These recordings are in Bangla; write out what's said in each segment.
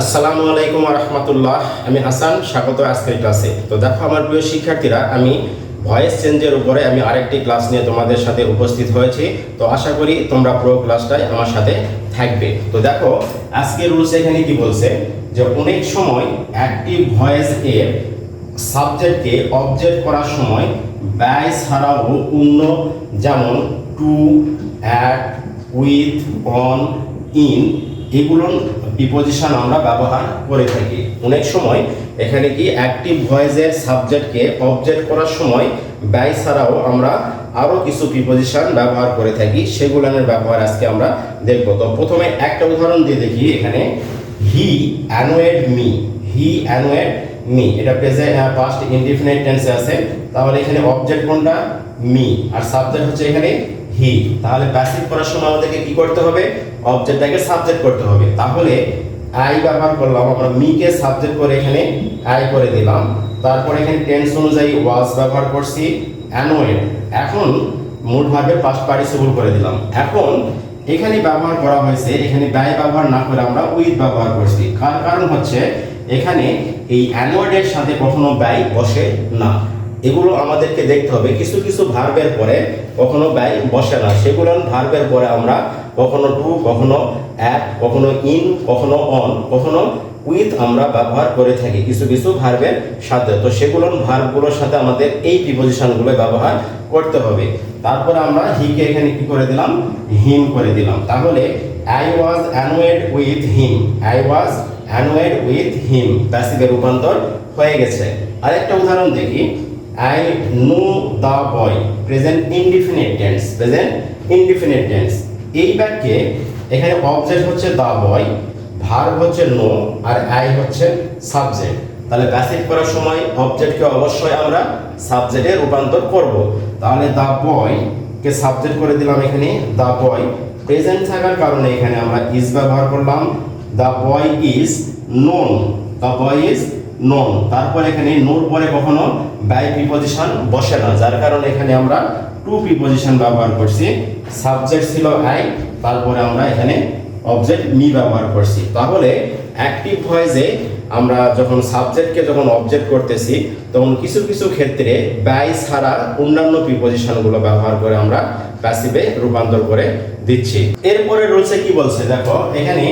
আসসালামু আলাইকুম রহমতুল্লাহ। আমি হাসান, স্বাগত আজকের ক্লাসে। তো দেখো আমার প্রিয় শিক্ষার্থীরা, আমি ভয়েস চেঞ্জের উপরে আমি আরেকটি ক্লাস নিয়ে তোমাদের সাথে উপস্থিত হয়েছি। তো আশা করি তোমরা পুরো ক্লাসটাই আমার সাথে থাকবে। তো দেখো আজকে রুলস এখানে কি বলছে, যে অনেক সময় অ্যাক্টিভ ভয়েস এর সাবজেক্টকে অবজেক্ট করার সময় ব্যয় ছাড়াও অন্য, যেমন to, at, with, on, in, এগুলোর প্রিপজিশন আমরা ব্যবহার করে থাকি। অনেক সময় এখানে কি অ্যাক্টিভ ভয়েসের সাবজেক্টকে অবজেক্ট করার সময় ব্যয় ছাড়াও আমরা আরও কিছু প্রিপজিশন ব্যবহার করে থাকি, সেগুলোর ব্যবহার আজকে আমরা দেখব। তো প্রথমে একটা উদাহরণ দিয়ে দেখি। এখানে হি অ্যানোয়েড মি, হি অ্যানোয়েড মি, এটা প্রেজেন্ট পাস্ট ইনডিফিনিট টেন্সে আছে। তাহলে এখানে অবজেক্ট কোনটা? মি, আর সাবজেক্ট হচ্ছে এখানে হি। তাহলে প্যাসিভ করার সময় আমাদেরকে কি করতে হবে? অবজেক্টটাকে সাবজেক্ট করতে হবে। তাহলে আই ব্যবহার করলাম, আমরা মি কে সাবজেক্ট করে এখানে আই করে দিলাম। তারপর এখানে টেন্স অনুযায়ী ওয়াজ ব্যবহার করছি, অ্যানোয়েড। এখন মূল ভার্বের পাস্ট পার্টিসিপল করে দিলাম। এখন এখানে ব্যবহার করা হয়েছে, এখানে ব্যয় ব্যবহার না করে আমরা উইথ ব্যবহার করছি। কারণ হচ্ছে এখানে এই অ্যানোয়েডের সাথে কখনো ব্যয় বসে না। এগুলো আমাদেরকে দেখতে হবে। কিছু কিছু ভার্বের পরে কখনো ব্যয় বসে না, সেগুলো ভার্বের পরে আমরা কখনো টু, কখনো অ্যাট, কখনো ইন, কখনো অন, কখনো উইথ আমরা ব্যবহার করে থাকি কিছু কিছু ভার্বের সাথে। তো সেগুলো ভার্বগুলোর সাথে আমাদের এই প্রিপজিশনগুলো ব্যবহার করতে হবে। তারপরে আমরা হিকে এখানে কি করে দিলাম? হিম করে দিলাম। তাহলে I was annoyed with him, I was annoyed with him, প্যাসিভে রূপান্তর হয়ে গেছে। আরেকটা উদাহরণ দেখি। I knew the boy, present indefinite tense, present indefinite tense। এই বাক্যে এখানে অবজেক্ট হচ্ছে the boy, ভার্ব হচ্ছে know, আর I হচ্ছে সাবজেক্ট। তাহলে প্যাসিভ করার সময় অবজেক্টকে অবশ্যই আমরা সাবজেক্টে রূপান্তর করব। তাহলে the boy কে সাবজেক্ট করে দিলাম এখানে the boy, প্রেজেন্ট থাকার কারণে এখানে আমরা is ব্যবহার করলাম। the boy is known, the boy is known। তারপর এখানে নোর পরে কখনো ব্যয় প্রিপজিশন বসে না, যার কারণে এখানে আমরা টু প্রিপজিশন ব্যবহার করছি। সাবজেক্ট ছিল আই, তারপরে আমরা এখানে অবজেক্ট মি ব্যবহার করছি। তাহলে অ্যাক্টিভ ভয়েসে আমরা যখন সাবজেক্টকে যখন অবজেক্ট করতেছি, তখন কিছু কিছু ক্ষেত্রে ব্যয় ছাড়া অন্যান্য প্রিপজিশনগুলো ব্যবহার করে আমরা প্যাসিভে রূপান্তর করে দিচ্ছি। এরপরে রুলসে কি বলছে দেখো, এখানে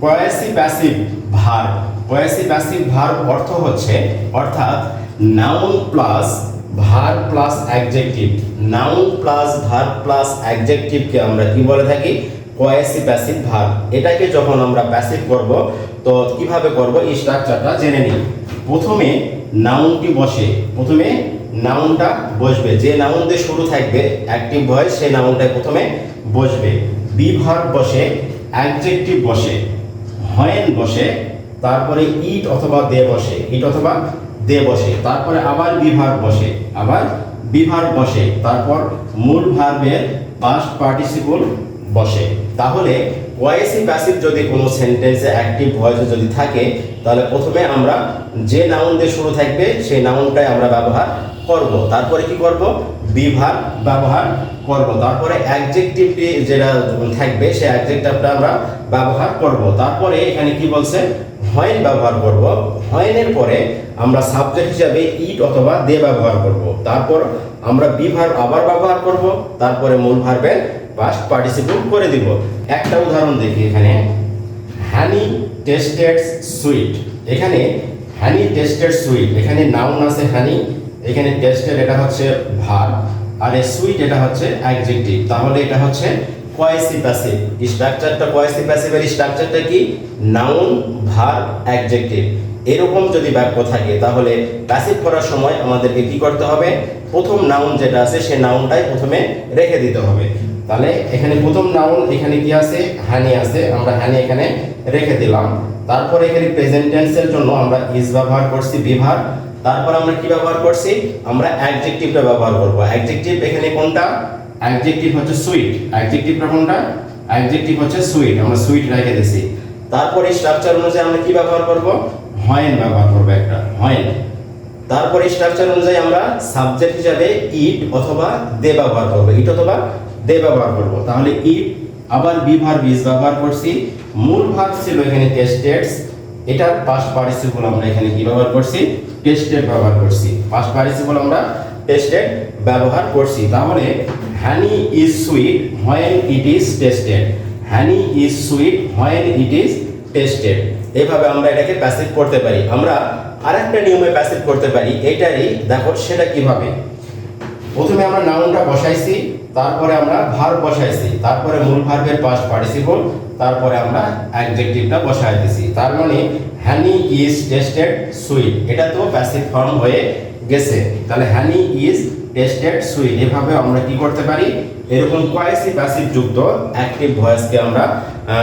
causative passive verb, causative passive verb অর্থ হচ্ছে, অর্থাৎ noun plus verb plus adjective, noun plus verb plus অ্যাডজেক্টিভকে আমরা কি বলে থাকি? Causative passive verb. এটাকে যখন আমরা প্যাসিভ করব, তো কিভাবে করব এই স্ট্রাকচারটা জেনে নিই। প্রথমে নাউনটি বসে, প্রথমে নাউনটা বসবে, যে নাউন দিয়ে শুরু থাকবে অ্যাক্টিভ ভয়েস সেই নাউনটাই প্রথমে বসবে। বি ভার্ব বসে, অ্যাডজেক্টিভ বসে, হয়েন বসে, তারপরে ইট অথবা দে বসে, ইট অথবা দে বসে, তারপরে আবার বিভার্ব বসে, আবার বিভার্ব বসে, তারপর মূল ভার্বের পাস্ট পার্টিসিপল বসে। তাহলে কোয়েসিভ প্যাসিভ যদি কোনো সেন্টেন্সে অ্যাক্টিভ ভয়েসে যদি থাকে, তাহলে প্রথমে আমরা যে নাউন দিয়ে শুরু থাকবে সেই নাউনটাই আমরা ব্যবহার করব। তারপরে কি করব? বিভার্ব ব্যবহার করব। তারপরে অ্যাডজেক্টিভটি যেটা থাকবে সেই অ্যাডজেক্টিভটা আমরা ব্যবহার করব। তারপরে এখানে কি বলছে? হয়েন ব্যবহার করব। হয়েনের পরে আমরা সাবজেক্ট হিসাবে ইট অথবা দে ব্যবহার করব। তারপর আমরা বিভার্ব আবার ব্যবহার করব। তারপরে মূল ভার্বের পাস্ট পার্টিসিপল করে দিব। একটা উদাহরণ দেখি। এখানে হানি টেস্টেড সুইট, এখানে হানি টেস্টেড সুইট, এখানে নাউন আছে হানি, এখানে টেস্টেড এটা হচ্ছে ভার্ব, আর এই সুইট এটা হচ্ছে অ্যাডজেক্টিভ। তাহলে এটা হচ্ছে কোয়েসিভ প্যাসিভ। স্ট্রাকচারটা কোয়েসিভ প্যাসিভের স্ট্রাকচারটা কি? Noun, verb, adjective. এরকম যদি বাক্য থাকে, তাহলে প্যাসিভ করার সময় আমাদেরকে কি করতে হবে? প্রথম নাউন যেটা আছে সেই নাউনটাই প্রথমে রেখে দিতে হবে। তাহলে এখানে প্রথম নাউন এখানে কি আছে? হানি আছে, আমরা হানি এখানে রেখে দিলাম। তারপরে এখানে প্রেজেন্ট টেন্সের জন্য আমরা ইজ ব্যবহার করছি, বিভার্ব। তারপর আমরা কি ব্যবহার করছি? আমরা অ্যাডজেক্টিভটা ব্যবহার করব। অ্যাডজেক্টিভ এখানে কোনটা? অ্যাডজেক্টিভ হচ্ছে সুইট। অ্যাডজেক্টিভটা কোনটা? অ্যাডজেক্টিভ হচ্ছে সুইট, আমরা সুইট রেখে দিয়েছি। তারপরে স্ট্রাকচার অনুযায়ী আমরা কি ব্যবহার করব? হয়েন ব্যবহার করব, একটা হয়েন। তারপরে স্ট্রাকচার অনুযায়ী আমরা সাবজেক্ট হিসাবে ইট অথবা দে ব্যবহার করব, ইট অথবা দে ব্যবহার করব। তাহলে ইট, আবার বিভার্ব ইজ ব্যবহার করছি। মূল ভার্ব ছিল এখানে টেস্টেড, এটার পাস্ট পার্টিসিপল আমরা এখানে কি ব্যবহার করছি, টেস্টেড ব্যবহার করছি। পাস্ট পার্টিসিপল আমরা টেস্টেড ব্যবহার করছি। তাহলে হানি is sweet when it is tasted, honey is sweet when it is tasted. এইভাবে আমরা এটাকে প্যাসিভ করতে পারি। আমরা আরেকটা নিয়মে প্যাসিভ করতে পারি, এটারই দেখো সেটা কিভাবে। প্রথমে আমরা নাউনটা বসাইছি, তারপরে আমরা ভার্ব বসাইছি, তারপরে মূল ভার্বের পাস্ট পার্টিসিপল, তারপরে আমরা অ্যাডজেক্টিভটা বসাই দিছি। তার মানে হানি ইজ টেস্টেড সুইট, এটা তো প্যাসিভ ফর্ম হয়ে গেছে। তাহলে হানি ইজ টেস্টেড সুইট, এভাবে আমরা কি করতে পারি, এরকম কোয়াসি প্যাসিভ যুক্ত অ্যাক্টিভ ভয়েসকে আমরা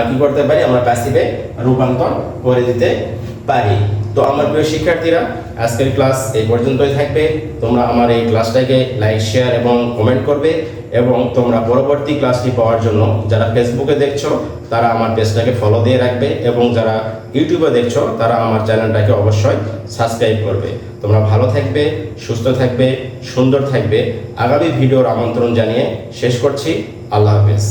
কি করতে পারি, আমরা প্যাসিভে রূপান্তর করে দিতে পারি। তো আমার প্রিয় শিক্ষার্থীরা, আজকের ক্লাস এই পর্যন্তই থাকবে। তোমরা আমার এই ক্লাসটাকে লাইক, শেয়ার এবং কমেন্ট করবে, এবং তোমরা পরবর্তী ক্লাসটি পাওয়ার জন্য যারা ফেসবুকে দেখছো তারা আমার পেজটাকে ফলো দিয়ে রাখবে, এবং যারা ইউটিউবে দেখছো তারা আমার চ্যানেলটাকে অবশ্যই সাবস্ক্রাইব করবে। তোমরা ভালো থাকবে, সুস্থ থাকবে, সুন্দর থাকবে। আগামী ভিডিওর আমন্ত্রণ জানিয়ে শেষ করছি। আল্লাহ হাফেজ।